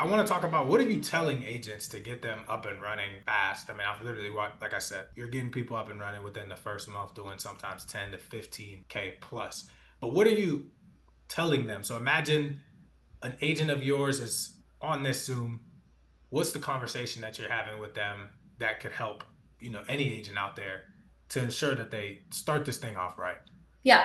I want to talk about what are you telling agents to get them up and running fast? I mean, I've literally watched, like I said, you're getting people up and running within the first month, doing sometimes 10 to 15K plus. But what are you telling them? So imagine an agent of yours is on this Zoom. What's the conversation that you're having with them that could help, any agent out there to ensure that they start this thing off right? Yeah.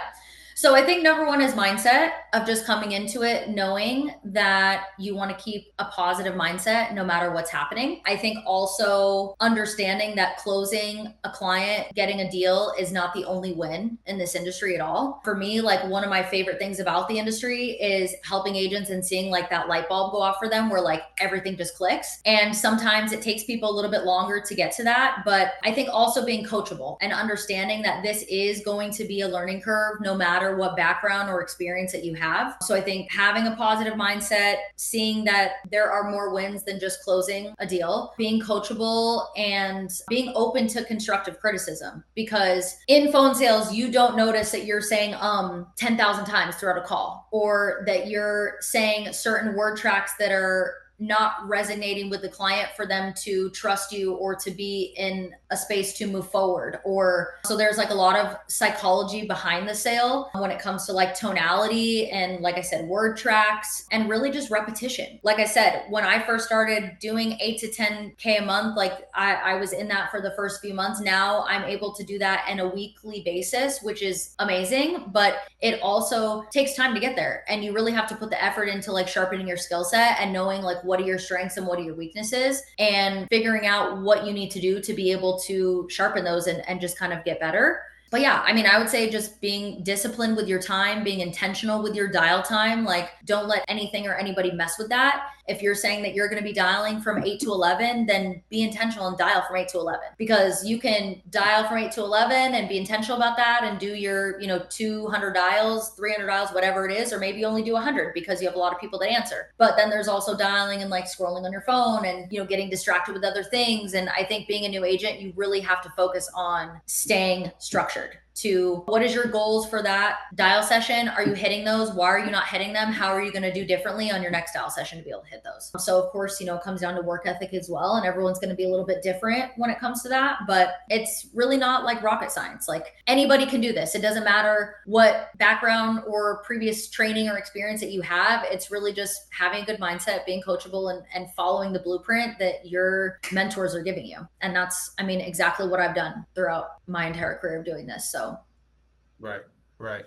So I think number one is mindset of just coming into it knowing that you want to keep a positive mindset no matter what's happening. I think also understanding that closing a client, getting a deal is not the only win in this industry at all. For me, like one of my favorite things about the industry is helping agents and seeing like that light bulb go off for them where like everything just clicks. And sometimes it takes people a little bit longer to get to that. But I think also being coachable and understanding that this is going to be a learning curve no matter what background or experience that you have. So I think having a positive mindset, seeing that there are more wins than just closing a deal, being coachable and being open to constructive criticism. Because in phone sales, you don't notice that you're saying 10,000 times throughout a call, or that you're saying certain word tracks that are not resonating with the client for them to trust you or to be in a space to move forward. Or so there's like a lot of psychology behind the sale when it comes to like tonality and, like I said, word tracks and really just repetition. Like I said, when I first started doing 8 to 10K a month, like I was in that for the first few months. Now I'm able to do that in a weekly basis, which is amazing, but it also takes time to get there. And you really have to put the effort into like sharpening your skill set and knowing like what are your strengths and what are your weaknesses, and figuring out what you need to do to be able to sharpen those and just kind of get better. But yeah, I mean, I would say just being disciplined with your time, being intentional with your dial time. Like, don't let anything or anybody mess with that. If you're saying that you're going to be dialing from 8 to 11, then be intentional and dial from 8 to 11, because you can dial from 8 to 11 and be intentional about that and do your, 200 dials, 300 dials, whatever it is, or maybe only do 100 because you have a lot of people that answer. But then there's also dialing and like scrolling on your phone and, getting distracted with other things. And I think being a new agent, you really have to focus on staying structured to what is your goals for that dial session? Are you hitting those? Why are you not hitting them? How are you going to do differently on your next dial session to be able to hit those? So of course, it comes down to work ethic as well. And everyone's going to be a little bit different when it comes to that, but it's really not like rocket science. Like anybody can do this. It doesn't matter what background or previous training or experience that you have. It's really just having a good mindset, being coachable, and following the blueprint that your mentors are giving you. And that's, I mean, exactly what I've done throughout my entire career of doing this. So Right, right.